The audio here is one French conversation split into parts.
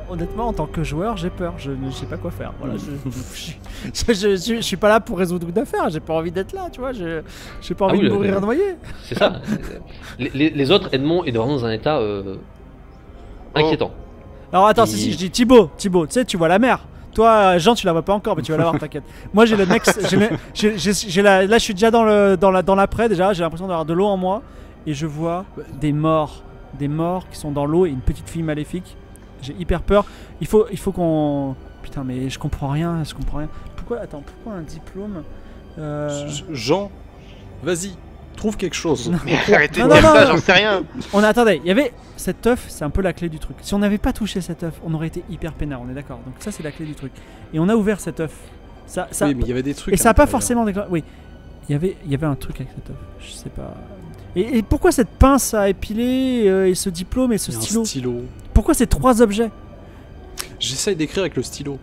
Honnêtement, en tant que joueur, j'ai peur. Je ne sais pas quoi faire. Voilà, je suis pas là pour résoudre une affaire. J'ai pas envie d'être là, tu vois. J'ai pas envie de mourir noyé. C'est ça. Les autres, Edmond est vraiment dans un état inquiétant. Alors attends, si je dis Thibaut, tu sais, tu vois la mer. Toi, Jean, tu la vois pas encore, mais tu vas la voir, t'inquiète. Moi, j'ai le mec, là, je suis déjà dans l'après déjà. J'ai l'impression d'avoir de l'eau en moi et je vois des morts qui sont dans l'eau et une petite fille maléfique. J'ai hyper peur. Il faut qu'on. Putain, mais je comprends rien. Pourquoi un diplôme Jean, vas-y, trouve quelque chose. Mais arrêtez de dire ça, j'en sais rien. Attendez, il y avait cette œuf, c'est un peu la clé du truc. Si on n'avait pas touché cette œuf, on aurait été hyper peinard, on est d'accord. Donc ça, c'est la clé du truc. Et on a ouvert cette œuf. Oui, mais il y avait des trucs. Et ça n'a pas forcément déclenché. Oui, il y avait un truc avec cette œuf. Je sais pas. Et pourquoi cette pince à épiler et ce diplôme et ce stylo? Pourquoi ces 3 objets? J'essaye d'écrire avec le stylo.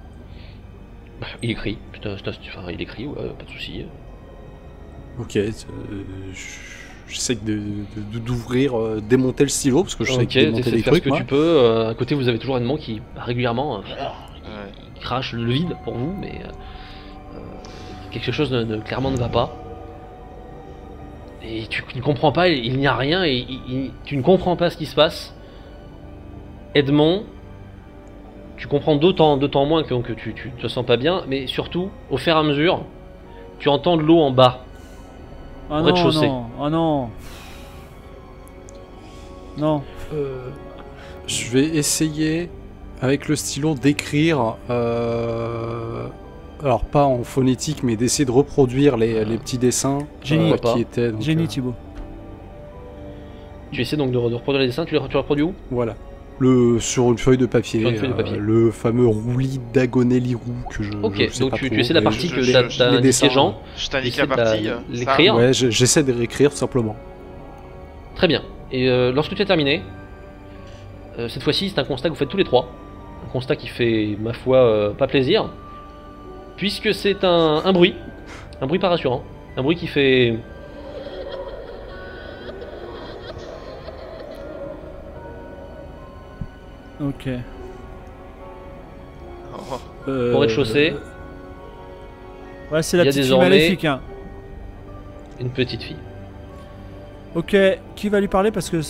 Bah, il écrit. Putain, il écrit, ouais, pas de soucis. Ok, j'essaie d'ouvrir, démonter le stylo parce que je sais que démonter les trucs. Ce que tu peux. À côté, vous avez toujours Edmond qui régulièrement il crache le vide pour vous, mais quelque chose clairement ne va pas. Et tu ne comprends pas, il n'y a rien et tu ne comprends pas ce qui se passe. Edmond, tu comprends d'autant moins que tu te sens pas bien, mais surtout, au fur et à mesure, tu entends de l'eau en bas. Ah au rez-de-chaussée. Oh non. Non. Je vais essayer avec le stylo d'écrire, alors pas en phonétique, mais d'essayer de reproduire les petits dessins qui étaient. Génie Thibaut. Tu essaies donc de reproduire les dessins, tu les reproduis où? Voilà. Sur une feuille de papier, le fameux roulis d'Agonelli-Roux que je Ok, je sais donc pas tu trop. essaies la partie que t'as indiqué Jean. Je t'indique la partie. L'écrire. Ouais, j'essaie de réécrire tout simplement. Très bien. Et lorsque tu as terminé, cette fois-ci c'est un constat que vous faites tous les 3. Un constat qui fait, ma foi, pas plaisir. Puisque c'est un bruit pas rassurant. Un bruit qui fait... Ok. Au rez-de-chaussée. Ouais, c'est la petite fille maléfique. Hein. Une petite fille. Ok, qui va lui parler parce que...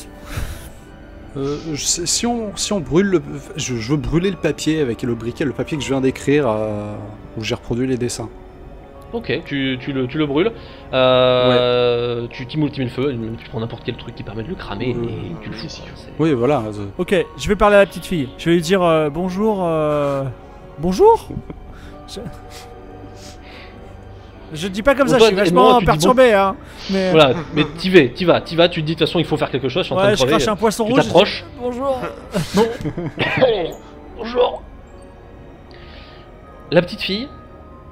si on brûle je veux brûler le papier avec le briquet, le papier que je viens d'écrire où j'ai reproduit les dessins. Ok, tu le brûles. Ouais. Tu mets le feu, tu prends n'importe quel truc qui permet de le cramer et tu le fous. Oui, voilà. Ok, je vais parler à la petite fille. Je vais lui dire bonjour. Bonjour. Je dis pas comme ça, je suis vachement perturbé, hein. Mais... Voilà, mais t'y vas, tu te dis de toute façon il faut faire quelque chose, je suis en train de crever. Je crache un poisson rouge. Tu t'approches. Bonjour. Bonjour. La petite fille,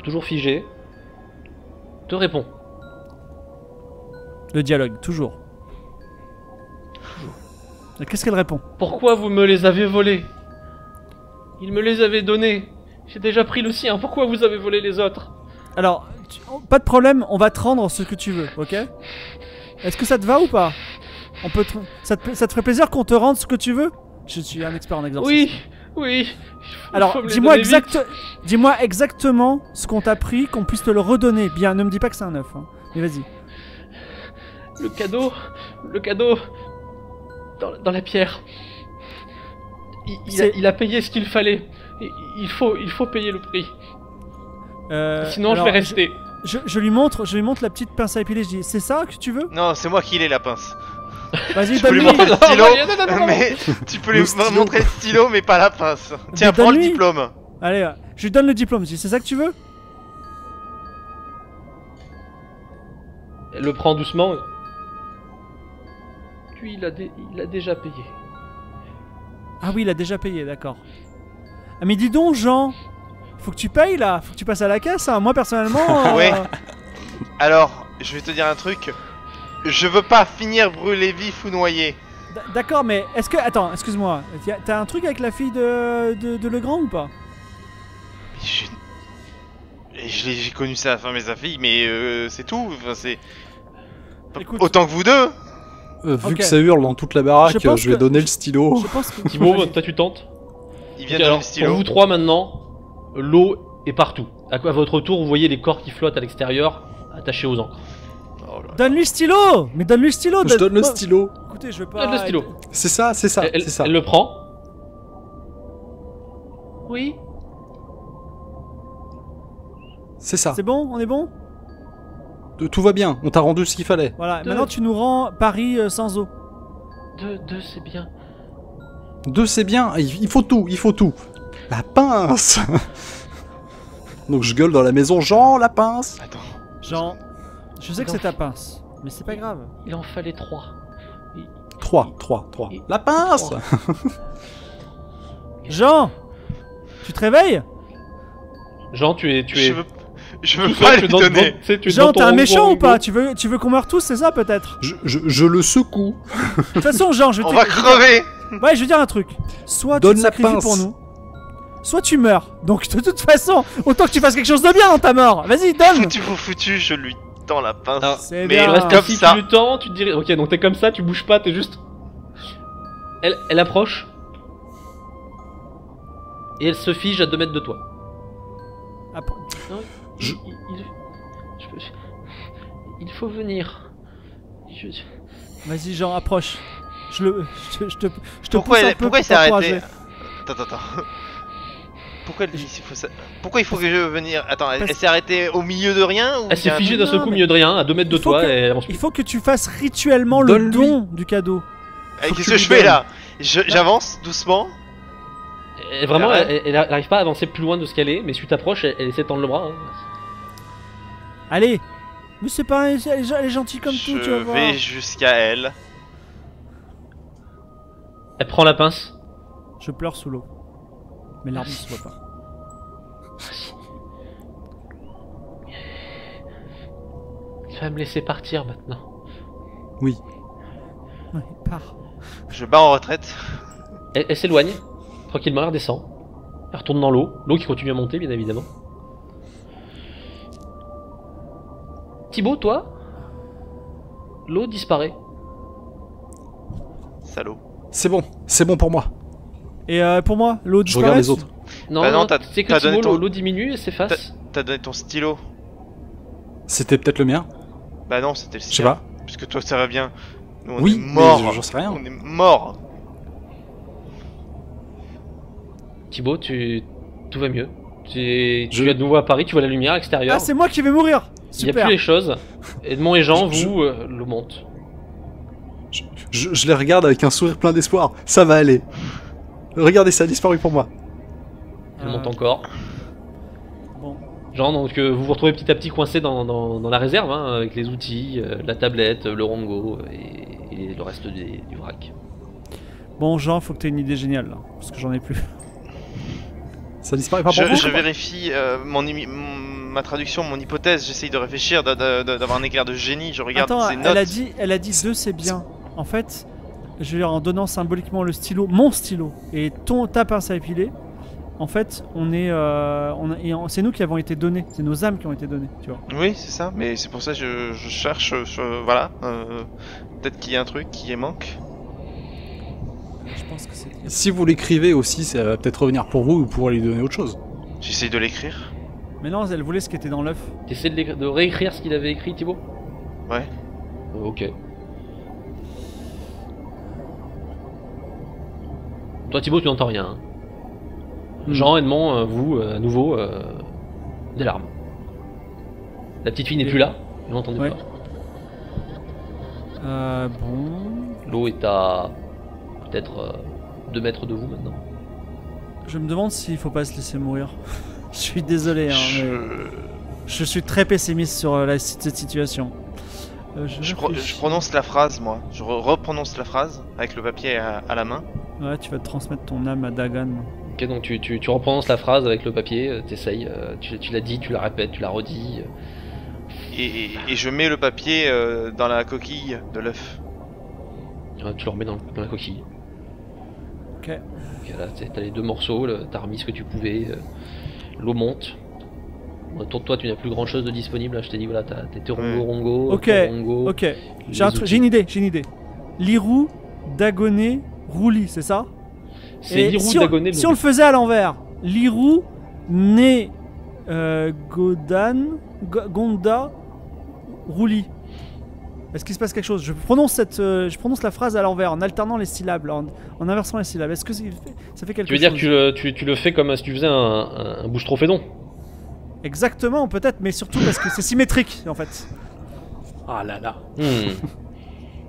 toujours figée, te répond. Le dialogue, toujours. Qu'est-ce qu'elle répond? Pourquoi vous me les avez volés? Ils me les avaient donnés. J'ai déjà pris le sien, pourquoi vous avez volé les autres? Alors, pas de problème, on va te rendre ce que tu veux, ok? Est-ce que ça te va ou pas? Ça te ferait plaisir qu'on te rende ce que tu veux? Je suis un expert en exorcisme. Oui. Alors, dis-moi exactement ce qu'on t'a pris, qu'on puisse te le redonner. Bien, ne me dis pas que c'est un œuf, hein. Mais vas-y. Le cadeau dans la pierre. Il a payé ce qu'il fallait. Il faut payer le prix. Sinon alors, je vais rester. Je lui montre la petite pince à épiler. Je dis, c'est ça que tu veux? Non, c'est moi qui l'ai la pince. Vas-y, tu peux lui montrer le stylo, mais tu peux lui montrer le stylo, mais pas la pince. Tiens, prends le diplôme. Allez, je lui donne le diplôme. Je dis, c'est ça que tu veux? Elle le prend doucement. Puis il a déjà payé. Ah oui, il a déjà payé, d'accord. Ah mais dis donc, Jean. Faut que tu payes là, faut que tu passes à la caisse, hein. Moi personnellement... Ouais. Alors, je vais te dire un truc. Je veux pas finir brûlé vif ou noyé. D'accord, mais est-ce que... Attends, excuse-moi. T'as un truc avec la fille de Legrand ou pas? J'ai connu ça à la femme et sa fille, mais c'est tout. Enfin, c'est... Écoute, autant que vous deux. Vu que ça hurle dans toute la baraque, je vais donner le stylo. Thibaut, toi tu tentes? vient Ok, de alors, le stylo. pour vous trois maintenant, l'eau est partout. À votre tour, vous voyez les corps qui flottent à l'extérieur, attachés aux ancres. Oh là là. Donne-lui le stylo. Mais donne-lui le stylo. Je donne le Oh, stylo. Écoutez, je veux pas. Donne le stylo. C'est ça, c'est ça, Elle, c'est ça. elle le prend. Oui. C'est ça. C'est bon, on est bon. Tout va bien, on t'a rendu ce qu'il fallait. Voilà. Deux. Maintenant, tu nous rends Paris sans eau. Deux, c'est bien. 2 c'est bien, il faut tout, il faut tout. La pince. Donc je gueule dans la maison, Jean, la pince. Attends. Jean, je sais que c'est ta pince, mais c'est pas grave. Il en fallait 3. 3. La pince. Jean, tu te réveilles? Jean, tu es. Je veux tout pas seul, lui tu es dans- donner. tu sais, tu es Jean, dans ton t'es un méchant rongo. ou pas? Tu veux qu'on meure tous, c'est ça peut-être? Je le secoue. De toute façon, Jean, je vais On te va crever. Ouais, je veux dire un truc. Soit tu Donne te la sacrifies pince. pour nous, soit tu meurs. Donc de toute façon, autant que tu fasses quelque chose de bien dans ta mort. Vas-y, donne. Foutu pour foutu, je lui tends la pince. Alors, C'est mais bien. il reste comme Si ça. tu le temps, tu te dirais. Ok, donc t'es comme ça, tu bouges pas, t'es juste. Elle approche. Et elle se fige à 2 mètres de toi. Après- Non, Je- il faut venir. Vas-y, Jean, approche. Je te Pourquoi pousse un elle- peu pourquoi il pour s'est arrêté t'encourager. Attends. Pourquoi il faut que je venir? Attends, elle Parce- s'est arrêtée au milieu de rien ou Elle s'est il y a un figée truc- d'un seul Non, coup au mais- milieu de rien, à 2 mètres de Il faut toi, que- et Il ensuite. faut que tu fasses rituellement le Donne-lui. don du cadeau. Eh, Faut que Qu'est-ce tu que lui je fais donnes. là? J'avance doucement. Et vraiment, Ah elle arrive pas à avancer plus loin de ce qu'elle est, mais si tu t'approches, elle essaie de tendre le bras. Hein. Allez. Mais c'est pas, elle est gentille comme tout, tu vas Je voir. vais jusqu'à elle. Elle prend la pince. Je pleure sous l'eau. Mais l'arbre ne se voit pas. Tu vas me laisser partir maintenant. Oui. Ouais, pars. Je bats en retraite. Elle s'éloigne, tranquillement, elle redescend. Elle retourne dans l'eau, l'eau qui continue à monter, bien évidemment. Thibaut, toi, l'eau disparaît. Salaud. C'est bon pour moi. Et pour moi, l'eau Je regarde disparaît. les autres. Non, Bah non, non, t'as- c'est que t'as donné Thibaut, ton- l'eau diminue et s'efface. T'as donné ton stylo. C'était peut-être le mien, Bah non, c'était le je sien. sais pas. Puisque toi ça va bien. Nous on Oui, est morts. mais j'en sais rien. On est morts. Thibaut, tout va mieux. Tu Je- es de nouveau à Paris, tu vois la lumière à l'extérieur. Ah, c'est moi qui vais mourir. Il n'y a Super. plus les choses. Edmond et Jean, Je- vous, l'eau monte. Je les regarde avec un sourire plein d'espoir. Ça va aller. Regardez, ça a disparu pour moi. Elle monte encore. Bon. Jean, donc vous vous retrouvez petit à petit coincé dans la réserve, hein, avec les outils, la tablette, le rongo et le reste du vrac. Bon, Jean, faut que t'aies une idée géniale là, parce que j'en ai plus. Ça disparaît pas pour vous Je vérifie ma traduction, mon hypothèse. J'essaye de réfléchir, d'avoir un éclair de génie. Je regarde Attends, ses notes. elle a dit 2 c'est bien. En fait, je veux dire, en donnant symboliquement le stylo, mon stylo, et ta pince à épiler, en fait, c'est nous qui avons été donnés, c'est nos âmes qui ont été données, tu vois. Oui, c'est ça. Mais c'est pour ça que je cherche. Voilà. Peut-être qu'il y a un truc qui manque. Je pense que c'est. Si vous l'écrivez aussi, ça va peut-être revenir pour vous ou pour lui donner autre chose. J'essaye de l'écrire. Mais non, elle voulait ce qui était dans l'œuf. T'essaies de réécrire ce qu'il avait écrit, Thibaut? Ouais. Ok. Toi, Thibaut, tu n'entends rien. Hein. Jean, Edmond, vous, à nouveau, des larmes. La petite fille n'est plus là, vous n'entendez Ouais. pas. Bon. L'eau est à peut-être 2 mètres de vous maintenant. Je me demande s'il faut pas se laisser mourir. Je suis désolé, hein, mais je suis très pessimiste sur cette situation. Je réfléchis. prononce la phrase, moi. Je reprononce la phrase avec le papier à la main. Ouais, tu vas te transmettre ton âme à Dagan. Ok, donc tu reprononces la phrase avec le papier, t'essayes, tu l'as dit, tu la répètes, tu la redis. Et je mets le papier dans la coquille de l'œuf. Tu le remets dans la coquille. Ok. Ok, là, t'as les 2 morceaux, t'as remis ce que tu pouvais, l'eau monte. Autour de toi, tu n'as plus grand chose de disponible. Là, je t'ai dit, voilà, t'as tes rongo, Ok, ton rongo. ok. J'ai une idée. Lirou, Dagonet, Rouli, c'est ça? C'est Et Lirou si Dagonet. on le faisait à l'envers, Lirou, Né, Gonda, Rouli. Est-ce qu'il se passe quelque chose? Je prononce la phrase à l'envers, en alternant les syllabes, en inversant les syllabes. Est-ce que ça fait quelque chose? Tu veux dire que tu le fais comme si tu faisais un boustrophédon? Exactement, peut-être, mais surtout parce que c'est symétrique, en fait. Ah là là.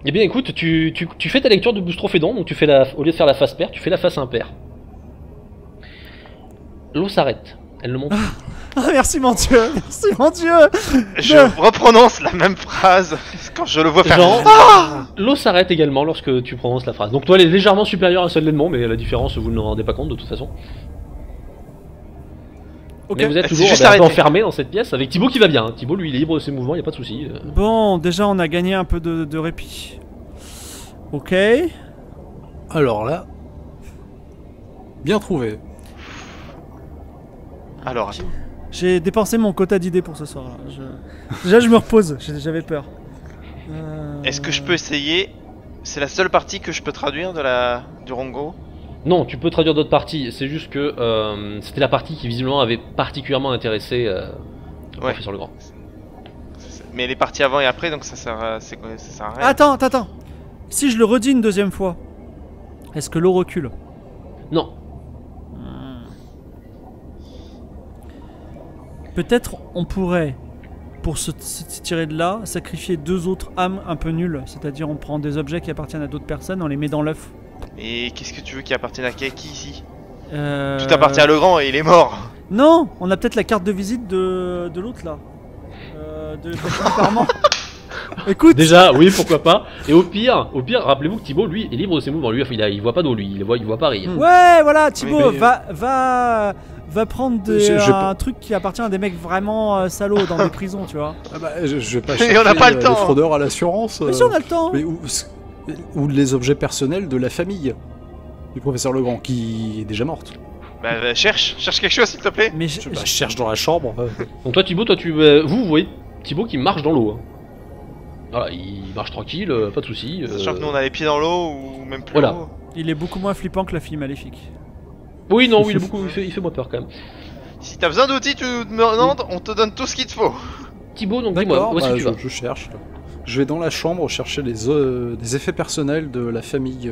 Eh bien écoute, tu fais ta lecture de boustrophédon, donc tu fais au lieu de faire la face paire, tu fais la face impaire. L'eau s'arrête, elle ne monte plus. Ah, merci mon Dieu, merci mon Dieu. Je reprononce la même phrase quand je le vois faire. Genre, l'eau s'arrête également lorsque tu prononces la phrase. Donc toi elle est légèrement supérieure à celle d'Edmond, mais la différence vous ne vous rendez pas compte de toute façon. Ok. Mais vous êtes C'est toujours juste un peu arrêté. enfermé dans cette pièce avec Thibaut qui va bien. Hein. Thibaut lui il est libre de ses mouvements, il n'y a pas de souci. Bon, déjà on a gagné un peu de répit. Ok. Alors là, bien trouvé. Alors, attends. J'ai dépensé mon quota d'idées pour ce soir. Là. Déjà je me repose, j'avais peur. Est-ce que je peux essayer? C'est la seule partie que je peux traduire du Rongo? Non, tu peux traduire d'autres parties, c'est juste que c'était la partie qui visiblement avait particulièrement intéressé le Ouais. professeur Legrand. Mais les parties avant et après, donc ça sert à, ça sert à rien. Attends. Si je le redis une deuxième fois, est-ce que l'eau recule? Non, Peut-être on pourrait, pour se tirer de là, sacrifier 2 autres âmes un peu nulles. C'est-à-dire on prend des objets qui appartiennent à d'autres personnes, on les met dans l'œuf. Et qu'est-ce que tu veux qui appartienne à qui ici? Euh... Tout appartient à Legrand et il est mort. Non, on a peut-être la carte de visite de l'autre là. De apparemment. Écoute. déjà, oui, pourquoi pas. Et au pire, rappelez-vous que Thibaut, lui, est libre de ses mouvements. Lui, il voit pas d'eau, lui, il voit Paris. Ouais, voilà, Thibaut, Oui, va prendre un truc qui appartient à des mecs vraiment salauds dans des prisons, tu vois. Ah bah, je vais pas Et chercher on n'a pas le temps. les fraudeurs à l'assurance. Mais si on a le temps. mais ou les objets personnels de la famille du professeur Legrand, qui est déjà morte. Bah, cherche quelque chose s'il te plaît. Mais Je cherche dans la chambre. Donc toi, Thibaut, vous voyez Thibaut qui marche dans l'eau. Hein. Voilà, il marche tranquille, pas de soucis. Sachant que nous on a les pieds dans l'eau ou même plus Voilà. haut. il est beaucoup moins flippant que la fille maléfique. Oui, non, oui, il fait moins peur quand même. Si t'as besoin d'outils, tu nous demandes, on te donne tout ce qu'il te faut. Thibaut, donc dis-moi, D'accord, où est-ce que tu vas? je cherche. Je vais dans la chambre chercher des effets personnels de la famille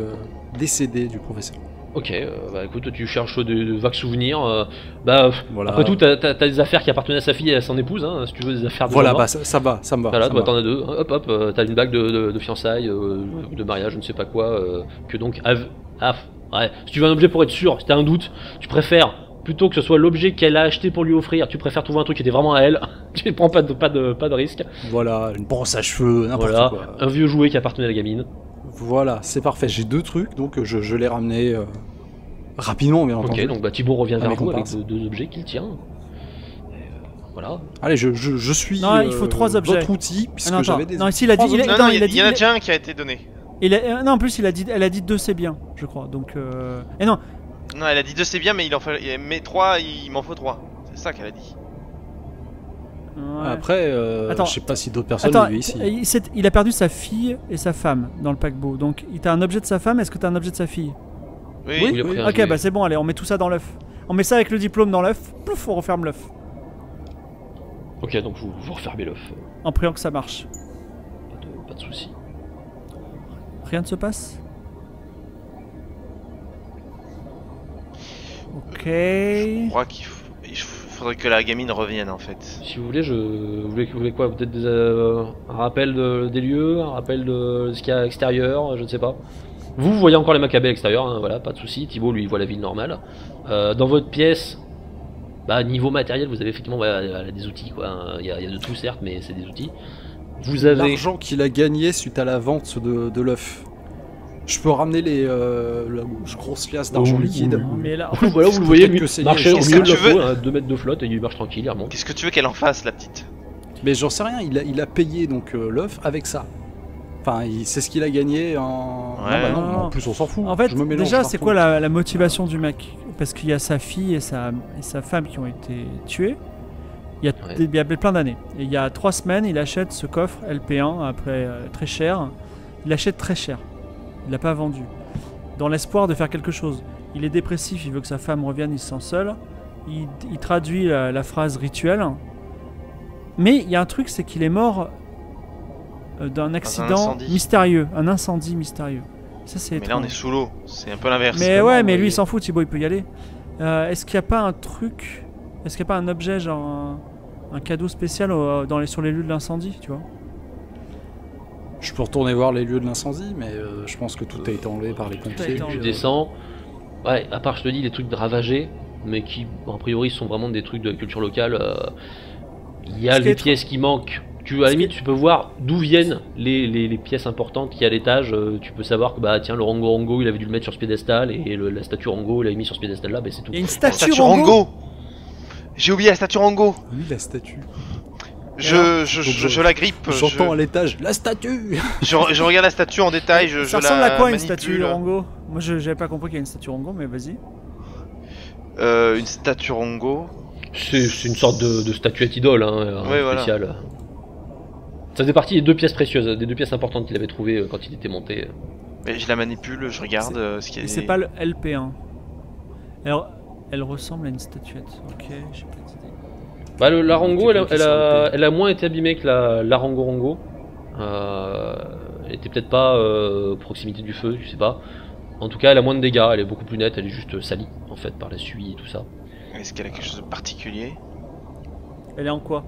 décédée du professeur. Ok, bah écoute, tu cherches de vagues souvenirs. Bah, Voilà. après tout, t'as des affaires qui appartenaient à sa fille et à son épouse, hein, si tu veux, des affaires de Voilà, maman. bah ça va. Voilà, ça toi me t'en va. as 2, hop, t'as une bague de fiançailles, de mariage, je ne sais pas quoi, que donc... ouais, si tu veux un objet pour être sûr, si t'as un doute, tu préfères, plutôt que ce soit l'objet qu'elle a acheté pour lui offrir, tu préfères trouver un truc qui était vraiment à elle, tu ne prends pas de risque. Voilà, une brosse à cheveux, n'importe Voilà, quoi. un vieux jouet qui appartenait à la gamine. Voilà, c'est parfait. J'ai 2 trucs, donc je l'ai ramené rapidement, bien entendu. Ok, donc bah Thibaut revient vers mes vous avec comparses. 2 objets qu'il tient. Voilà. Allez, je suis Non, il faut 3 objets. votre outil, puisque Ah, non, j'avais attends. des... Non, ici il a dit. trois Il a, objets. Non, attends, non, il a il dit. y en a déjà un qui a été donné. Non, en plus, elle a dit 2 c'est bien, je crois. Donc. Et non. Non, elle a dit 2 c'est bien, mais mais 3, il m'en faut 3. C'est ça qu'elle a dit. Ouais. Après, Attends. je sais pas si d'autres personnes Attends, vivent ici. il a perdu sa fille et sa femme dans le paquebot. Donc, t'as un objet de sa femme, est-ce que t'as un objet de sa fille? Oui. Il a pris un Ok, jouet. bah c'est bon, allez, on met tout ça dans l'œuf. On met ça avec le diplôme dans l'œuf, plouf, on referme l'œuf. Ok, donc vous refermez l'œuf. En priant que ça marche. Pas de soucis. Rien ne se passe? Ok. Je crois il faudrait que la gamine revienne en fait. Si vous voulez, vous voulez quoi? Peut-être un rappel des lieux, un rappel de ce qu'il y a à l'extérieur, je ne sais pas. Vous voyez encore les macabées à l'extérieur, hein, voilà, pas de soucis. Thibaut, lui, il voit la ville normale. Dans votre pièce, bah, niveau matériel, vous avez effectivement des outils, quoi. Il y a de tout, certes, mais c'est des outils. Vous avez... L'argent qu'il a gagné suite à la vente de l'œuf. Je peux ramener la grosse liasse d'argent Oui, liquide. oui. Mais là, Voilà, vous le peux voyez, peut-être lui, que saigner, marcher au qu'est-ce milieu que de la tu veux flotte, à 2 mètres de flotte, et il marche tranquille, il remonte. Qu'est-ce que tu veux qu'elle en fasse, la petite? Mais j'en sais rien, il a payé donc l'œuf avec ça. Enfin, c'est ce qu'il a gagné en... Ouais. Non, Non. en plus on s'en fout. en fait, Je me mélange déjà, partout. c'est quoi la motivation du mec? Parce qu'il y a sa fille et sa femme qui ont été tuées. Il y a plein d'années. Et il y a 3 semaines, il achète ce coffre LP1 après très cher. Il l'achète très cher. Il l'a pas vendu. Dans l'espoir de faire quelque chose. il est dépressif, il veut que sa femme revienne, il se sent seul. Il traduit la phrase rituelle. Mais il y a un truc, c'est qu'il est mort d'un accident incendie. mystérieux, un incendie mystérieux. Ça, c'est Mais là on est étrange. sous l'eau, c'est un peu l'inverse. Mais ouais, mais lui il s'en fout, Thibaut, il peut y aller. Est-ce qu'il n'y a pas un truc, est-ce qu'il n'y a pas un objet, genre un cadeau spécial sur les lieux de l'incendie, tu vois? Je peux retourner voir les lieux de l'incendie, mais je pense que tout a été enlevé par les pompiers. été Tu descends. Ouais, à part, je te dis, des trucs de ravagés, mais qui, a priori, sont vraiment des trucs de culture locale. Il y a Ce qui les est pièces qui manquent. À la limite, tu peux voir d'où viennent les pièces importantes qu'il y a à l'étage. Tu peux savoir que, bah, tiens, le Rango Rango, il avait dû le mettre sur ce piédestal, et la statue Rango, il l'avait mis sur ce piédestal là, bah, c'est tout. Il y a une La statue statue Rango. Rango. J'ai oublié la statue Rango. Oui, la statue. Je la grippe. J'entends à l'étage, la statue. Je regarde la statue en détail. Je Ça la ressemble à quoi une manipule. statue Rango? Moi j'avais pas compris qu'il y a une statue Rango, mais vas-y. Une statue Rango. C'est une sorte de statuette idole, hein, Ouais, voilà. spéciale. Ça faisait partie des 2 pièces précieuses, des 2 pièces importantes qu'il avait trouvées quand il était monté. Mais je la manipule, je regarde ce qui est. Et c'est pas le LP1. Alors, elle ressemble à une statuette. Ok, j'ai pas d'idée. Bah, la Rango, Quelqu'un qui s'en elle a moins été abîmée que la Rango Rango. Elle était peut-être pas proximité du feu, je sais pas. En tout cas, elle a moins de dégâts, elle est beaucoup plus nette, elle est juste salie en fait par la suie et tout ça. Est-ce qu'elle a quelque chose de particulier? Elle est en quoi?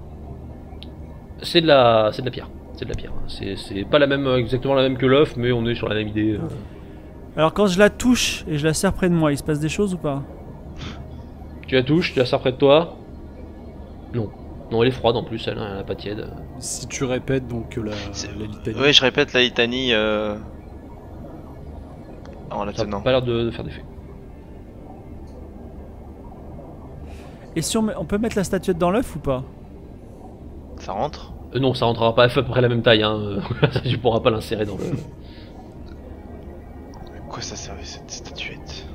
C'est de la pierre. C'est de la pierre. C'est pas exactement la même que l'œuf, mais on est sur la même idée. Alors quand je la touche et je la serre près de moi, il se passe des choses ou pas? Tu la touches, tu la sors près de toi. Non. Non, elle est froide en plus, elle est pas tiède. Si tu répètes donc la litanie. Ouais, je répète la litanie en la Ça tenant. n'a pas l'air de faire d'effet. Et si on peut mettre la statuette dans l'œuf ou pas? Ça rentre? Non, ça rentrera pas, elle fait à peu près la même taille, hein. Tu pourras pas l'insérer dans le. À quoi ça servait cette statuette?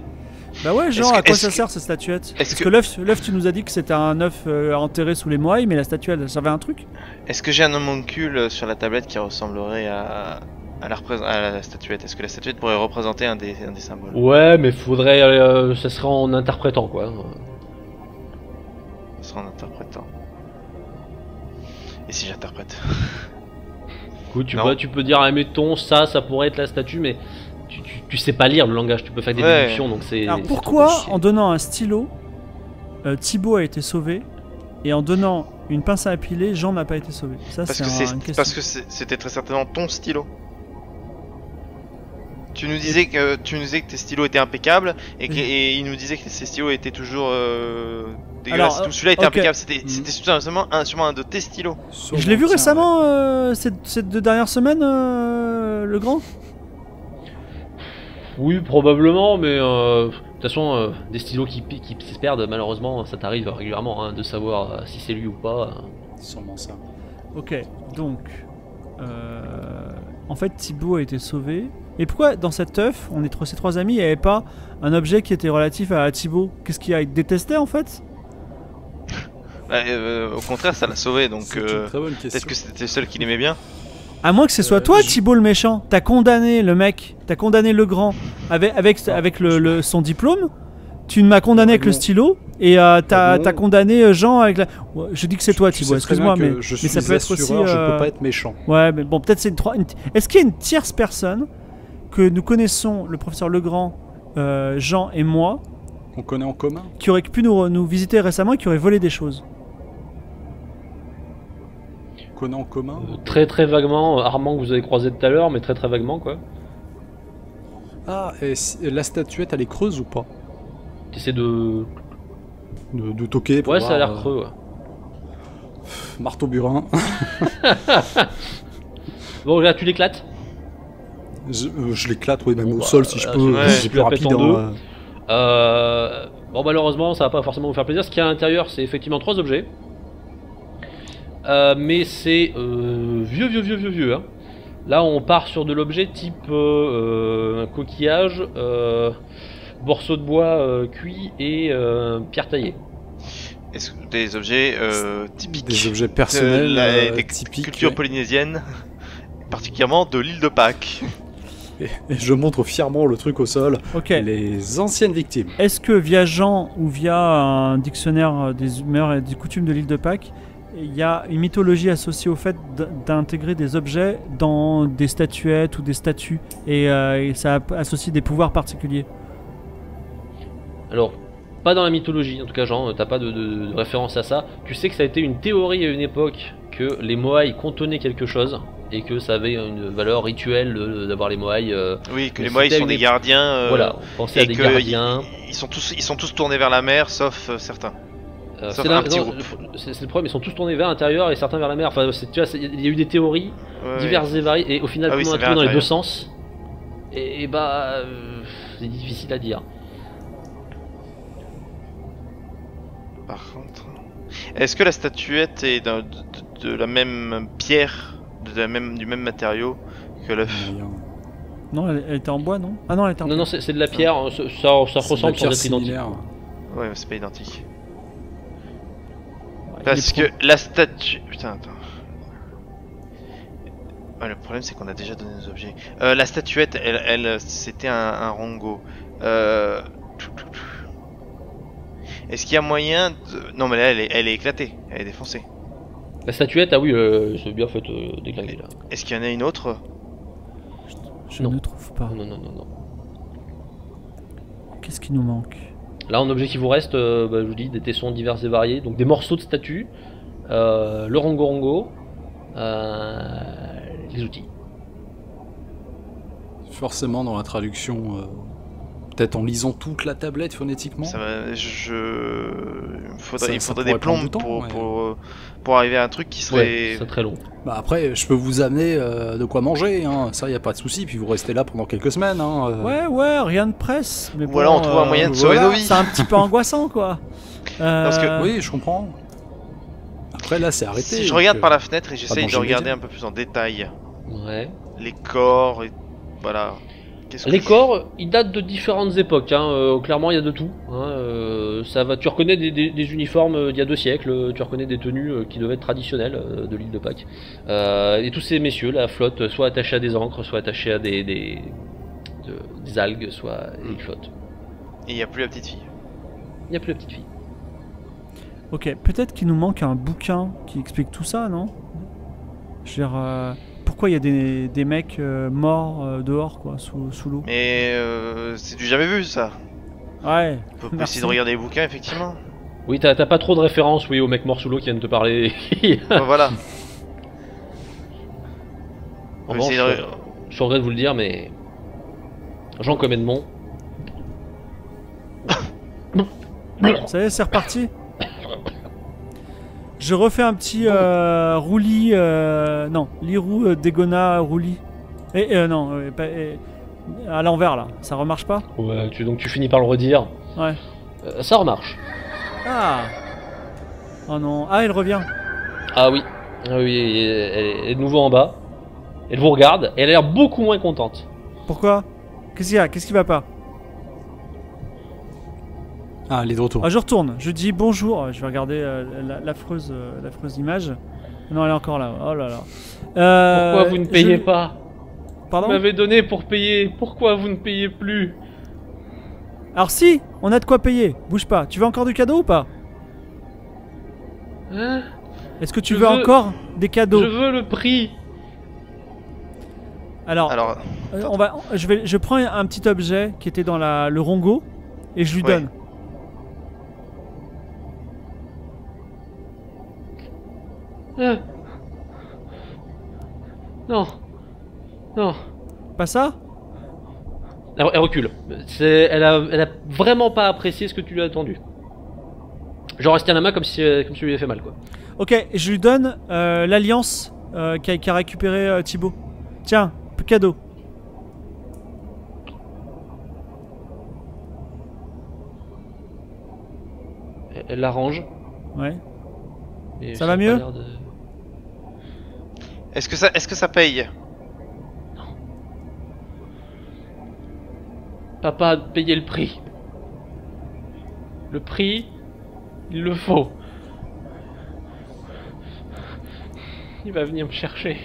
Bah ouais, genre Est-ce que- à quoi est-ce ça que- sert cette statuette? est-ce Parce que- que l'œuf, tu nous as dit que c'était un œuf enterré sous les moailles, mais la statuette, elle servait à un truc? Est-ce que j'ai un homoncule sur la tablette qui ressemblerait à la statuette? Est-ce que la statuette pourrait représenter un des symboles? Ouais, mais faudrait. Ça serait en interprétant quoi. Ce sera en interprétant. Et si j'interprète? Écoute, Non. tu peux dire, admettons, ça pourrait être la statue, mais tu sais pas lire le langage, tu peux faire des Ouais. déductions, donc c'est. Alors c'est pourquoi, trop compliqué. en donnant un stylo, Thibaut a été sauvé, et en donnant une pince à épiler, Jean n'a pas été sauvé? Ça, Parce c'est que une question. parce que c'était très certainement ton stylo. Tu nous disais que tes stylos étaient impeccables et il nous disait que ses stylos étaient toujours dégueulasses. Alors, Tout celui-là était ok. impeccable. C'était sûrement un de tes stylos. Je l'ai vu récemment, ces 2 dernières semaines, le grand. Oui, probablement, mais de toute façon, des stylos qui se perdent, malheureusement, ça t'arrive régulièrement hein, de savoir si c'est lui ou pas. Sûrement ça. Ok, donc en fait Thibaut a été sauvé. Et pourquoi dans cet œuf, ces 3 amis, il n'y avait pas un objet qui était relatif à Thibaut? Qu'est-ce qu'il a détesté en fait? Au contraire, ça l'a sauvé. Donc C'est une très bonne peut-être question. que c'était le seul qui l'aimait bien. À moins que ce soit toi, je- Thibaut le méchant. T'as condamné le mec, t'as condamné le grand avec son diplôme. Tu m'as condamné avec le non. stylo et t'as non. condamné Jean avec la. Ouais, je dis que c'est toi, Tu Thibaut. sais très Excuse-moi, bien mais que je mais ça suis peut être aussi. assureur, je peux pas être méchant. Ouais, mais bon, peut-être c'est Est-ce qu'il y a une tierce personne que nous connaissons, le professeur Legrand, Jean et moi, On connaît en commun. qui aurait pu nous visiter récemment et qui aurait volé des choses? On connaît en commun. Très très vaguement, Armand que vous avez croisé tout à l'heure, mais très très vaguement quoi. Ah, et la statuette, elle est creuse ou pas? T'essaies de. De toquer pour Ouais, voir, ça a l'air creux, ouais. Marteau burin. Bon, là, tu l'éclates. Je l'éclate, oui, même Bon, au bah, sol si je là, peux. ouais, C'est tu plus la rapide. pètes en deux. Hein. Bon, malheureusement, ça va pas forcément vous faire plaisir. Ce qu'il y a à l'intérieur, c'est effectivement 3 objets. Mais c'est vieux. Hein. Là, on part sur de l'objet type un coquillage, morceau de bois cuit et pierre taillée. Est-ce que des objets typiques Des objets personnels des typiques. cultures ouais. polynésiennes, particulièrement de l'île de Pâques? Et je montre fièrement le truc au sol. Ok. Les anciennes victimes. Est-ce que via Jean ou via un dictionnaire des mœurs et des coutumes de l'île de Pâques, il y a une mythologie associée au fait d'intégrer des objets dans des statuettes ou des statues et ça associe des pouvoirs particuliers? Alors, pas dans la mythologie, en tout cas, Jean, t'as pas de référence à ça. Tu sais que ça a été une théorie à une époque que les Moai contenaient quelque chose et que ça avait une valeur rituelle d'avoir les Moai. Oui, que mais les Moai c'était sont des gardiens. Voilà, on pensait à et des que gardiens. ils sont tous tournés vers la mer, sauf certains. Sauf un petit groupe. C'est le problème, ils sont tous tournés vers l'intérieur et certains vers la mer. Enfin, tu vois, il y a eu des théories Ouais, diverses et variées, et au final, Ah oui, tout le monde c'est a trouvé dans les vers deux sens. Et bah, c'est difficile à dire. Par contre, est-ce que la statuette est de la même pierre, du même matériau que l'œuf? Non, elle était en bois, non? Ah non, elle était en Non, bois. non, c'est de la pierre, ça ressemble sans être identique. Ouais, mais c'est pas identique. Ouais, Parce il est que la statue... Putain, attends. Ouais, le problème c'est qu'on a déjà donné nos objets. La statuette, elle c'était un rongo. Est-ce qu'il y a moyen de... Non mais là elle est éclatée, elle est défoncée. La statuette, ah oui, c'est bien fait déglinguer là. Est-ce qu'il y en a une autre? Je Non. ne trouve pas. Non. Qu'est-ce qui nous manque? Là, en objet qui vous reste, je vous dis, des tessons divers et variés, donc des morceaux de statue, le rongo, les outils. Forcément, dans la traduction, peut-être en lisant toute la tablette phonétiquement. Ça va, il faudrait Ça des pourrait prendre plombes du temps, pour arriver à un truc qui serait... Ouais, c'est très long. Bah après, je peux vous amener de quoi manger, hein. Ça y a pas de souci. Puis vous restez là pendant quelques semaines. Hein. Ouais, rien de presse. Mais Ou alors on trouve un moyen de sauver nos vies. C'est un petit peu angoissant, quoi. Parce que- Oui, je comprends. Après là, c'est arrêté. Si je donc, regarde par la fenêtre et j'essaye de danger regarder immédiat. un peu plus en détail Ouais. les corps et voilà. Qu'est-ce que Les corps, ils datent de différentes époques, hein. Clairement il y a de tout. Hein. Ça va, tu reconnais des uniformes d'il y a 2 siècles, tu reconnais des tenues qui devaient être traditionnelles de l'île de Pâques. Et tous ces messieurs, la flotte, soit attachés à des ancres, soit attachés à des algues, soit ils flottent. Et il n'y a plus la petite fille. Il n'y a plus la petite fille. Ok, peut-être qu'il nous manque un bouquin qui explique tout ça, non? Je veux dire, pourquoi il y a des mecs morts dehors, quoi, sous l'eau? Mais c'est du jamais vu ça. Ouais. On peut Merci. essayer de regarder les bouquins effectivement. Oui, t'as pas trop de références, oui, aux mecs morts sous l'eau qui viennent te parler. Bon, voilà. En On peut revanche, essayer de- je regrette de vous le dire, mais Jean Comèdemont, Ça y est, c'est reparti. Je refais un petit roulis. Non, Lirou Dégona roulis. Non, à l'envers là, ça remarche pas? ouais, donc tu finis par le redire. Ouais. Ça remarche. Ah. Oh non. Ah, elle revient. Ah oui, elle est de nouveau en bas. Elle vous regarde et elle a l'air beaucoup moins contente. Pourquoi? Qu'est-ce qu'il y a? Qu'est-ce qui va pas? Ah, elle est de retour. Ah, je retourne. Je dis bonjour. Je vais regarder l'affreuse image. Non, elle est encore là. Oh là là. Pourquoi vous ne payez pas? Pardon? Vous m'avez donné pour payer. Pourquoi vous ne payez plus? Alors si, on a de quoi payer. Bouge pas. Tu veux encore du cadeau ou pas? Hein? Est-ce que tu Je veux veux- encore des cadeaux? Je veux le prix. Alors, Alors, je prends un petit objet qui était dans le rongo et je lui Ouais. donne. Hein? Non. Non. Pas ça? Elle recule. Elle a vraiment pas apprécié ce que tu lui as attendu. Genre rester à la main comme si tu lui avait fait mal, quoi. Ok, je lui donne l'alliance qu'a récupéré Thibaut. Tiens, cadeau. Elle l'arrange. Ouais. et Ça va a pas mieux l'air de- est-ce que ça paye? Papa a payé le prix. Le prix, il le faut. Il va venir me chercher.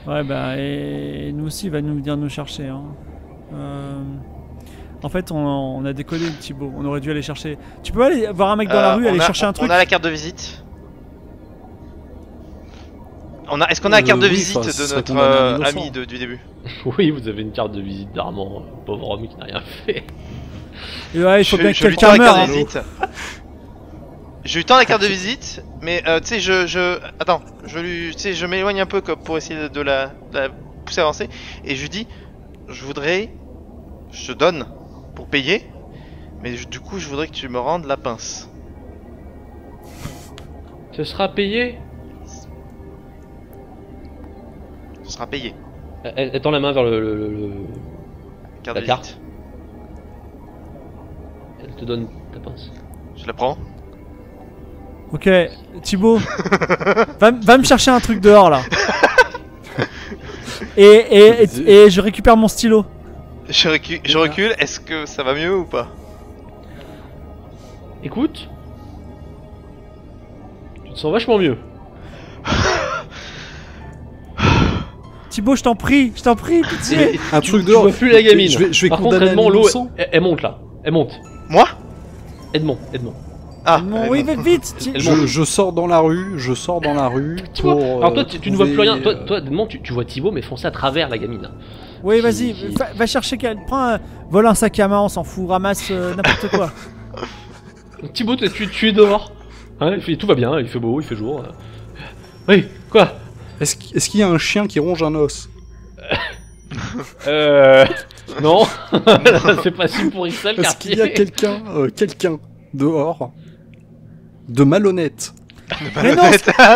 Ouais, bah, et nous aussi, il va nous venir nous chercher. Hein. En fait, on a déconné, Thibaut. On aurait dû aller chercher. Tu peux aller voir un mec dans la rue, aller chercher un truc. On a la carte de visite. Est-ce qu'on a la carte de oui, visite enfin, ce de serait notre condamné à un ami innocent. du début? Oui, vous avez une carte de visite d'Armand, pauvre homme qui n'a rien fait. Et ouais, il faut bien que Je lui tends quelqu'un la carte meure. de visite. Je lui tends la carte de visite, mais tu sais, attends, je m'éloigne un peu comme pour essayer de la pousser à avancer, et je lui dis, je te donne pour payer, mais du coup, je voudrais que tu me rendes la pince. Ce sera payé. Ce sera payé. Elle tend la main vers Carte La de carte. visite. Elle te donne ta pince. Je la prends. Ok, Thibaut, va me chercher un truc dehors là. Et je récupère mon stylo. Je recule, est-ce que ça va mieux ou pas? Écoute, tu te sens vachement mieux. Thibaut, je t'en prie, pitié. Et Un tu, truc tu dehors. vois plus la gamine. Je vais Par contre, condamner un Edmond, l'eau, innocent. elle monte là. Elle monte. Moi? Edmond. Ah, Bon, oui, mais vite. Elle monte. Je sors dans la rue, Toi, pour... alors toi, tu ne vois plus rien. trouver, Toi, Edmond, tu vois Thibaut, mais foncer à travers la gamine. Oui, vas-y, va chercher vole un sac à main, on s'en fout, ramasse n'importe quoi. Thibaut, tu es dehors. Hein, tout va bien, il fait beau, il fait jour. Oui, quoi? Est-ce qu'il y a un chien qui ronge un os? Non. C'est pas si pourri que ça le Est-ce qu'il y a quartier. quelqu'un dehors de malhonnête? Mais non,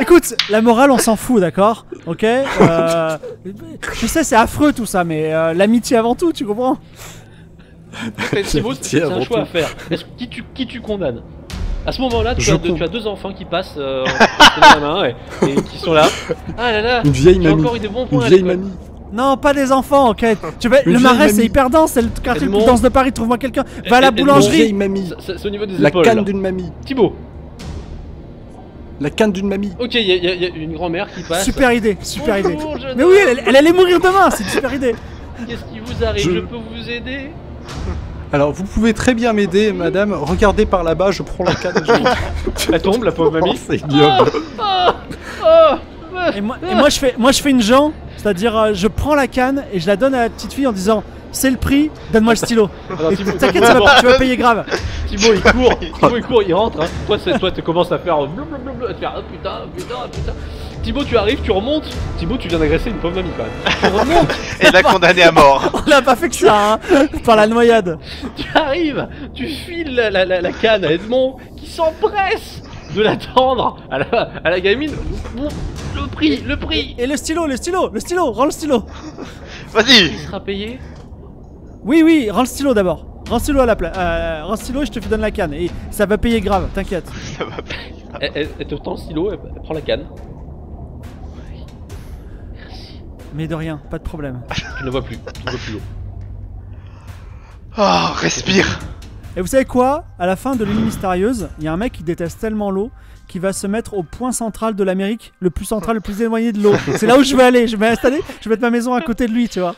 écoute, la morale, on s'en fout, d'accord? Ok je sais, c'est affreux tout ça, mais l'amitié avant tout, tu comprends? Thibaut, c'est Tiens, un avant choix tout. à faire. Qui tu condamnes? À ce moment-là, tu as deux enfants qui passent en tenant la main et qui sont là. Ah là là, Une vieille j'ai mamie. encore eu des bons Une points. à vieille l'école. mamie. Non, pas des enfants, ok? Le vieille marais, mamie. c'est hyper dense, c'est le quartier le plus Edmond. dense de Paris, trouve-moi quelqu'un. Va à la Edmond. Une boulangerie. vieille mamie. C'est au niveau des La épaules. canne là. d'une mamie. Thibaut. La canne d'une mamie. Ok, il y a une grand-mère qui passe. Super idée. Bonjour, jeune Mais oui, homme. elle allait mourir demain, c'est une super idée. Qu'est-ce qui vous arrive? Je- Je peux vous aider? Alors, vous pouvez très bien m'aider, madame. Regardez par là-bas, je prends la canne. Elle tombe, la pauvre mamie. Oh, c'est ignoble. Et moi, je fais une Jean, c'est-à-dire je prends la canne et je la donne à la petite fille en disant c'est le prix, donne-moi le stylo. Alors, Et Thibaut, t'inquiète, tu vas payer grave. Thibaut il court, il rentre. Hein. Toi tu commences à faire blablabla, à te faire putain. Thibaut, tu arrives, tu remontes. Thibaut, tu viens d'agresser une pauvre mamie quand même. Tu remontes, Et la condamné à mort. On n'a pas fait que ça, hein, par la noyade. tu arrives, tu files la canne à Edmond qui s'empresse de l'attendre à la gamine. Bon, le prix Et le stylo, rends le stylo. Vas-y. il sera payé. Oui, rends le stylo d'abord. Rends le stylo à la place. Rends le stylo et je te donne la canne. Et ça va payer grave, t'inquiète. Ça va pas. Elle te tend le stylo, elle prend la canne. Mais de rien, pas de problème. Tu ne vois plus l'eau. Oh, respire. Et vous savez quoi? À la fin de l'île mystérieuse, il y a un mec qui déteste tellement l'eau qui va se mettre au point central de l'Amérique, le plus central, le plus éloigné de l'eau. C'est là où je vais aller, je vais m'installer, je vais mettre ma maison à côté de lui, tu vois.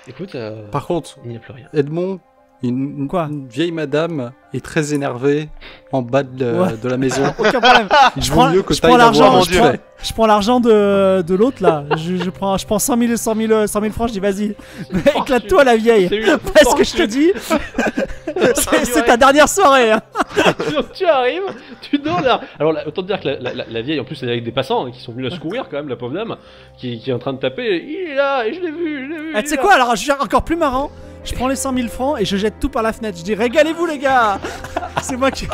Écoute, Par contre, il n'y a plus rien. Edmond, Quoi une vieille madame est très énervée en bas Ouais. de la maison. Aucun problème. Il vaut mieux que je t'ailles prends la voir l'argent, en je prends, direct. je prends l'argent de l'autre là. Je prends 100 000 francs, je dis vas-y, éclate-toi la vieille. C'est une Parce que je te dis, c'est ta dernière soirée. Hein. Donc tu arrives, tu dors là. Alors autant te dire que la vieille, en plus, elle est avec des passants hein, qui sont venus la secourir quand même, la pauvre dame, qui est en train de taper. Il est là, et je l'ai vu. Ah, tu sais quoi, alors je suis encore plus marrant. Je prends les 100 000 francs et je jette tout par la fenêtre. Je dis régalez-vous les gars. C'est moi qui.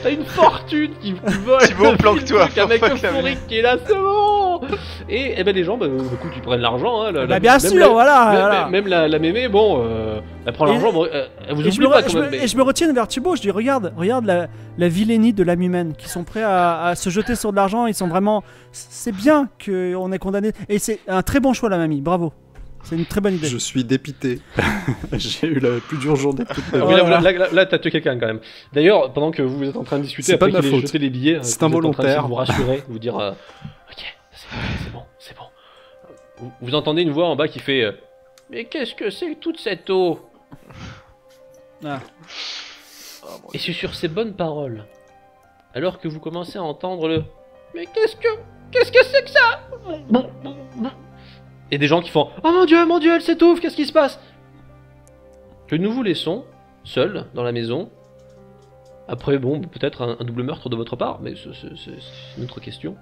T'as une fortune qui vole. Thibaut, planque-toi, Un mec faut pas que la euphorique qui est là, c'est bon. Et ben les gens, du coup, tu prennent l'argent. Hein, Bah bien sûr, voilà. Même la mémé, bon, elle prend l'argent, bon, elle vous Et je, oublie pas me, quand même. mais- et je me retiens vers Thibaut, je dis regarde la vilainie de l'âme humaine, qui sont prêts à se jeter sur de l'argent, ils sont vraiment... C'est bien qu'on ait condamné, et c'est un très bon choix la mamie, bravo. C'est une très bonne idée. Je suis dépité. J'ai eu la plus dure journée de toute ma Ah vie. oui, Voilà. là, t'as tué quelqu'un quand même. D'ailleurs, pendant que vous êtes en train de discuter, C'est pas après de ma qu'il ait faute. jeté les billets, C'est que vous êtes en train involontaire. de vous rassurer, vous dire Ok, c'est bon. Vous entendez une voix en bas qui fait mais qu'est-ce que c'est que toute cette eau? Ah. Oh, mon Et Dieu. c'est sur ces bonnes paroles, alors que vous commencez à entendre le mais qu'est-ce que c'est que ça? Et des gens qui font oh mon dieu, elle s'étouffe, qu'est-ce qui se passe? Que nous vous laissons seuls dans la maison. Après, bon, peut-être un double meurtre de votre part, mais c'est une autre question.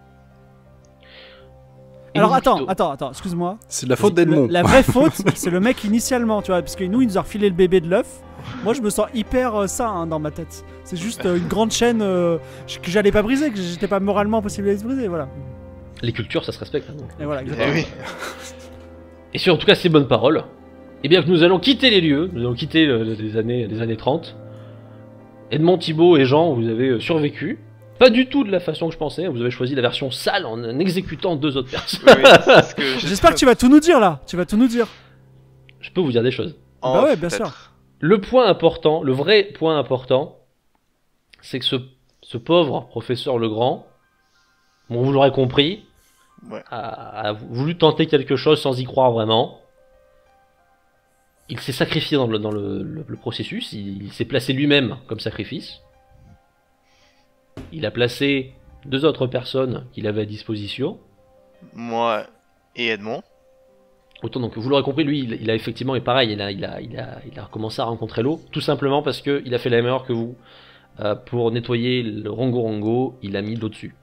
Et Alors nous- attends, excuse-moi. C'est de la faute d'Edmond. La vraie faute, c'est le mec initialement, tu vois, parce que nous, il nous a refilé le bébé de l'œuf. Moi, je me sens hyper ça hein, dans ma tête. C'est juste une grande chaîne que j'allais pas briser, que j'étais pas moralement possible de se briser, voilà. Les cultures, ça se respecte. Hein, donc. Et voilà, Eh exactement. oui. Et sur en tout cas ces bonnes paroles, eh bien que nous allons quitter les lieux, nous allons quitter les années 30. Edmond, Thibaut et Jean, vous avez survécu. Pas du tout de la façon que je pensais, vous avez choisi la version sale en exécutant 2 autres personnes. Oui, c'est ce que J'espère que tu vas tout nous dire là. Tu vas tout nous dire. Je peux vous dire des choses. Bah ouais, bien sûr. Le point important, le vrai point important, c'est que ce pauvre professeur Legrand, bon vous l'aurez compris, Ouais. a voulu tenter quelque chose sans y croire vraiment. Il s'est sacrifié dans le processus, il s'est placé lui-même comme sacrifice. Il a placé 2 autres personnes qu'il avait à disposition. Moi et Edmond. Autant donc vous l'aurez compris, lui il a effectivement, et pareil, il a recommencé à rencontrer l'eau, tout simplement parce qu'il a fait la même erreur que vous. Pour nettoyer le Rongo Rongo, il a mis de l'eau dessus.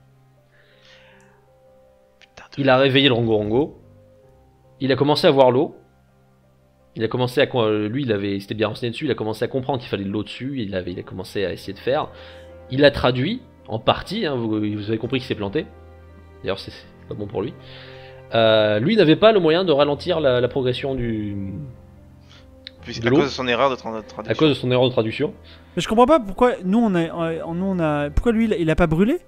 Putain de... Il a réveillé le Rongo Rongo, il a commencé à voir l'eau, il a commencé à... Lui il s'était bien renseigné dessus, il a commencé à comprendre qu'il fallait de l'eau dessus, il a commencé à essayer de faire. Il a traduit, en partie, hein, vous avez compris qu'il s'est planté. D'ailleurs c'est pas bon pour lui. Lui n'avait pas le moyen de ralentir la progression du... À l'eau. cause de son erreur de traduction. À cause de son erreur de traduction. Mais je comprends pas pourquoi pourquoi lui il a pas brûlé.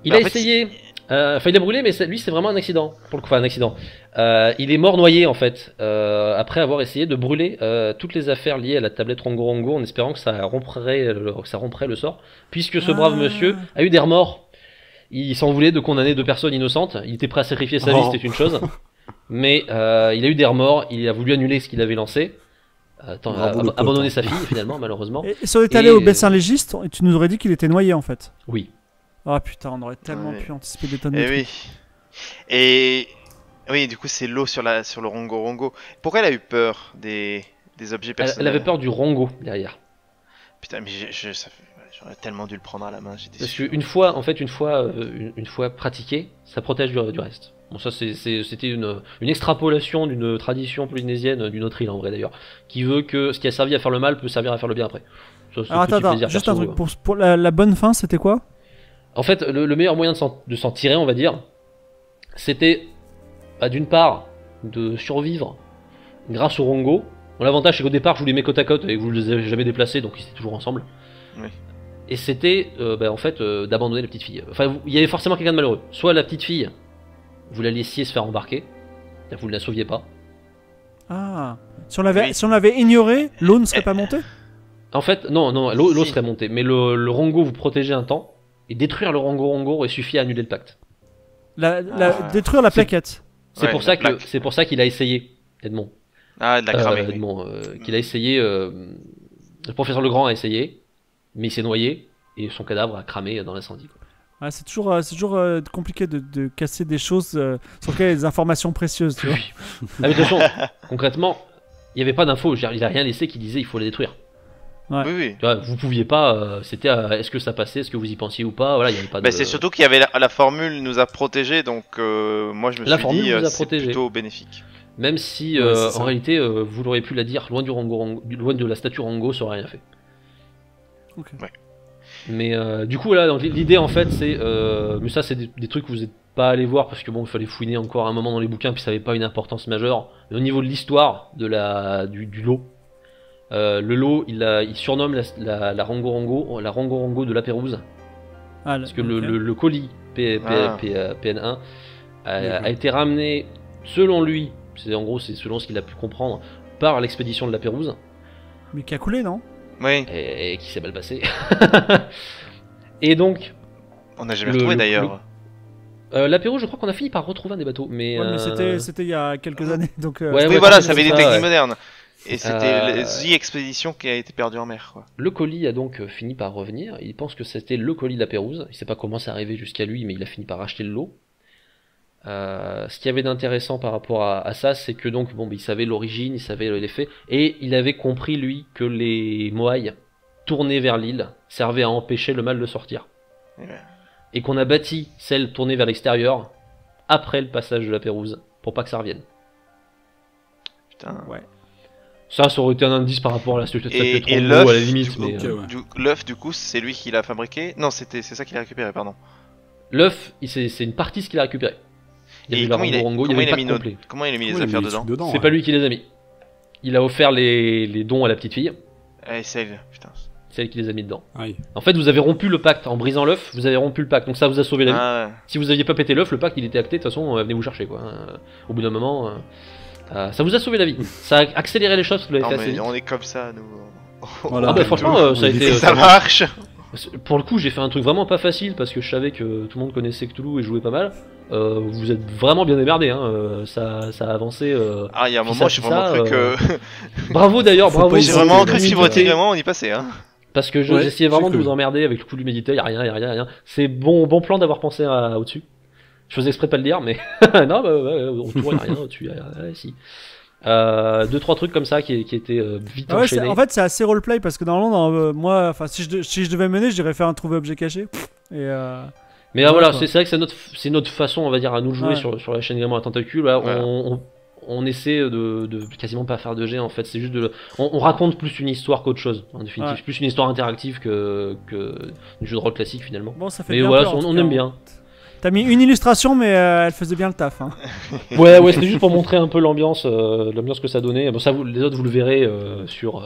Il Bah, a en fait, essayé... Enfin il a brûlé, mais lui c'est vraiment un accident. Pour le coup, enfin un accident. Il est mort noyé en fait, après avoir essayé de brûler toutes les affaires liées à la tablette Rongo Rongo en espérant que ça romprait le sort. Puisque ce brave monsieur a eu des remords. Il s'en voulait de condamner 2 personnes innocentes. Il était prêt à sacrifier sa vie, Oh. c'était une chose. Mais il a eu des remords, il a voulu annuler ce qu'il avait lancé. Bravo, le pote, Abandonner hein. sa fille finalement, malheureusement. Et si on était allé au Bessin légiste, tu nous aurais dit qu'il était noyé en fait. Oui. Ah putain, on aurait tellement Ouais. pu anticiper des tonnes de Eh trucs. oui. Et oui, du coup, c'est l'eau sur le Rongo Rongo. Pourquoi elle a eu peur des objets Elle personnels? avait peur du Rongo derrière. Putain, mais j'aurais tellement dû le prendre à la main. J'étais Parce sûr. qu'une fois, en fait, une fois pratiqué, ça protège du reste. Bon, ça, c'était une extrapolation d'une tradition polynésienne, d'une autre île en vrai d'ailleurs, qui veut que ce qui a servi à faire le mal peut servir à faire le bien après. Ça, c'est Alors petit attends, plaisir juste un perso, truc pour la bonne fin, c'était quoi? En fait, le meilleur moyen de s'en tirer, on va dire, c'était d'une part de survivre grâce au Rongo. Bon, l'avantage c'est qu'au départ je vous les mets côte à côte et que vous les avez jamais déplacés, donc ils étaient toujours ensemble. Oui. Et c'était en fait d'abandonner la petite fille. Enfin, il y avait forcément quelqu'un de malheureux. Soit la petite fille, vous la laissiez se faire embarquer, vous ne la sauviez pas. Ah, si Oui. on l'avait ignoré, l'eau ne serait pas montée. En fait, non, l'eau Si. serait montée, mais le Rongo vous protégeait un temps, et détruire le Rongo Rongo aurait suffi à annuler le pacte. Détruire la C'est- plaquette. C'est Ouais, pour la ça plaque. c'est pour ça qu'il a essayé, Edmond. Ah, de la cramer. oui. Edmond, qu'il a essayé, le professeur Legrand a essayé, mais il s'est noyé, et son cadavre a cramé dans l'incendie. quoi. Ouais, c'est toujours compliqué de casser des choses sur lesquelles il y a des informations précieuses. Tu vois. Oui. Ah, mais de toute façon, concrètement, il n'y avait pas d'infos, il a rien laissé qui disait il faut la détruire. Ouais. Oui, oui. Tu vois, vous pouviez pas, c'était est-ce que ça passait, est-ce que vous y pensiez ou pas, voilà, il n'y avait pas de... Bah, c'est surtout qu'il y avait la formule nous a protégés, donc moi je me La suis formule dit nous a c'est protégés. plutôt bénéfique. Même si, Ouais, c'est ça. en réalité, vous l'auriez pu la dire, loin du Rongo, loin de la statue Rongo, ça aurait rien fait. Ok. Ouais. Mais du coup, là, donc, l'idée en fait, c'est... mais ça, c'est des trucs que vous n'êtes pas allé voir, parce que bon, il fallait fouiner encore un moment dans les bouquins, puis ça n'avait pas une importance majeure. Mais au niveau de l'histoire du lot, le lot, il surnomme la Rongo Rongo, la Rongo Rongo de la Pérouse, Ah, parce que ok. le colis Ah. PN1 a D'accord. été ramené, selon lui, c'est selon ce qu'il a pu comprendre, par l'expédition de la Pérouse, Mais qui a coulé, non? Oui, et qui s'est mal passé. Et donc, on n'a jamais Le- retrouvé le- d'ailleurs. L'apéro, je crois qu'on a fini par retrouver un des bateaux, mais. Ouais, mais c'était il y a quelques années, donc. Ouais, Oui, voilà, par ça avait des contre, techniques ouais. modernes. Et c'était Euh, The Expedition qui a été perdue en mer, quoi. Le colis a donc fini par revenir. Il pense que c'était le colis de la Pérouse. Il sait pas comment c'est arrivé jusqu'à lui, mais il a fini par acheter le lot. Ce qu'il y avait d'intéressant par rapport à ça, c'est que donc bon, il savait l'origine, il savait les faits, et il avait compris lui que les Moai tournées vers l'île servaient à empêcher le mal de sortir, Ouais. et qu'on a bâti celle tournée vers l'extérieur après le passage de la Pérouse pour pas que ça revienne. Putain. Ouais. Ça aurait été un indice par rapport à la situation Et de l'œuf, à la limite, du coup, mais ok, ouais. L'œuf, du coup, c'est lui qui l'a fabriqué. Non, c'est ça qu'il a récupéré, pardon. l'œuf, c'est une partie ce qu'il a récupéré. Il y avait Et la comment il a, Rangorango, il y comment avait il a pas mis de complet. comment il a mis Comment les il a affaires mis les dedans? trucs dedans, C'est ouais. pas lui qui les a mis. Il a offert les dons à la petite fille, Eh, c'est elle, putain. c'est elle qui les a mis dedans. Aïe. En fait, vous avez rompu le pacte en brisant l'œuf, vous avez rompu le pacte, donc ça vous a sauvé la vie. Ah, ouais. Si vous aviez pas pété l'œuf, le pacte il était acté, de toute façon, venez vous chercher quoi. Au bout d'un moment, ça vous a sauvé la vie. Ça a accéléré les choses, parce que vous l'avez Non, fait assez mais vite. on est comme ça, nous. Voilà. Ah bah franchement, ça a Il été. est- Ça marche. Pour le coup, j'ai fait un truc vraiment pas facile parce que je savais que tout le monde connaissait Cthulhu et jouait pas mal. Vous êtes vraiment bien démerdé, hein. Ça a avancé. Ah, il y a un Puis moment, ça, j'ai puis vraiment ça, cru que. Bravo d'ailleurs, Faut bravo. pas J'ai hésiter, vraiment ouais. cru que si vous étiez vraiment, on y passait, hein. Parce que Ouais, j'essayais vraiment j'ai de cru. vous emmerder avec le coup du méditeur, y'a rien. C'est bon plan d'avoir pensé au-dessus. Je faisais exprès de pas le dire, mais non, bah ouais, autour y'a rien, au-dessus ouais, si. Deux trois trucs comme ça qui étaient vite Ah ouais, enchaînés. en fait, c'est assez roleplay parce que normalement, moi, enfin, si je devais mener, je dirais faire un trouver objet caché. Et Mais ouais, voilà, quoi. c'est vrai que c'est notre façon, on va dire, à nous de jouer Ouais. sur la chaîne Gréement à Tentacule. Là, Voilà. on essaie de quasiment pas faire de jet en fait. C'est juste on raconte plus une histoire qu'autre chose. En définitive, Ouais. plus une histoire interactive que du jeu de rôle classique finalement. bon, ça fait Mais bien voilà, peur, en tout on cas, aime hein. bien. T'as mis une illustration, mais elle faisait bien le taf. Hein. Ouais, c'était juste pour montrer un peu l'ambiance que ça donnait. Bon, ça, les autres, vous le verrez sur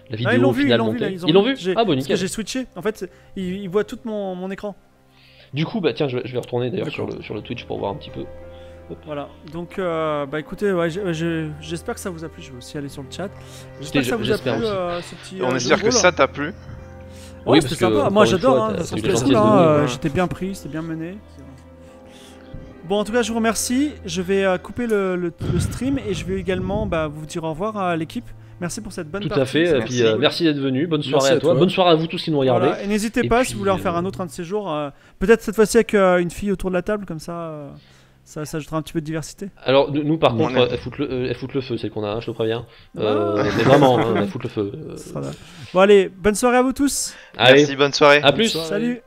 la vidéo Ah, ils l'ont vu, finale ils l'ont vu, montée. là, Ils l'ont vu. J'ai- Ah bon, Parce que nickel. j'ai switché. En fait, ils voient tout mon écran. Du coup, bah tiens, je vais retourner d'ailleurs D'accord. sur le Twitch pour voir un petit peu. Voilà. Donc, bah écoutez, ouais, j'espère que ça vous a plu. Je vais aussi aller sur le chat. J'espère que ça vous a j'espère plu, aussi. ce petit. On jeu espère de que rôle. ça t'a plu. Ouais, Oui, c'était parce que, sympa. encore Moi, une j'adore. fois, Hein, t'as- ça t'as eu c'était la cool, gentillesse de hein, venir. j'étais bien pris, c'était bien mené. Bon, en tout cas, je vous remercie. Je vais couper le stream et je vais également vous dire au revoir à l'équipe. Merci pour cette bonne Tout partie. à fait. ça Et m'a puis fait cool. merci d'être venu. Bonne soirée Merci à à toi. toi. Bonne soirée à vous tous qui nous regardez. Voilà. Et n'hésitez Et pas puis, si vous voulez en faire un autre un de ces jours. Peut-être cette fois-ci avec une fille autour de la table, comme ça, ça ajoutera un petit peu de diversité. Alors nous par On contre, aime. elles foutent le feu, celle qu'on a, hein, je te préviens. Ah. Mais vraiment, hein, elles foutent le feu. Ce sera là. Bon, allez, bonne soirée à vous tous. Allez, Merci, bonne soirée. à plus. soirée. Salut.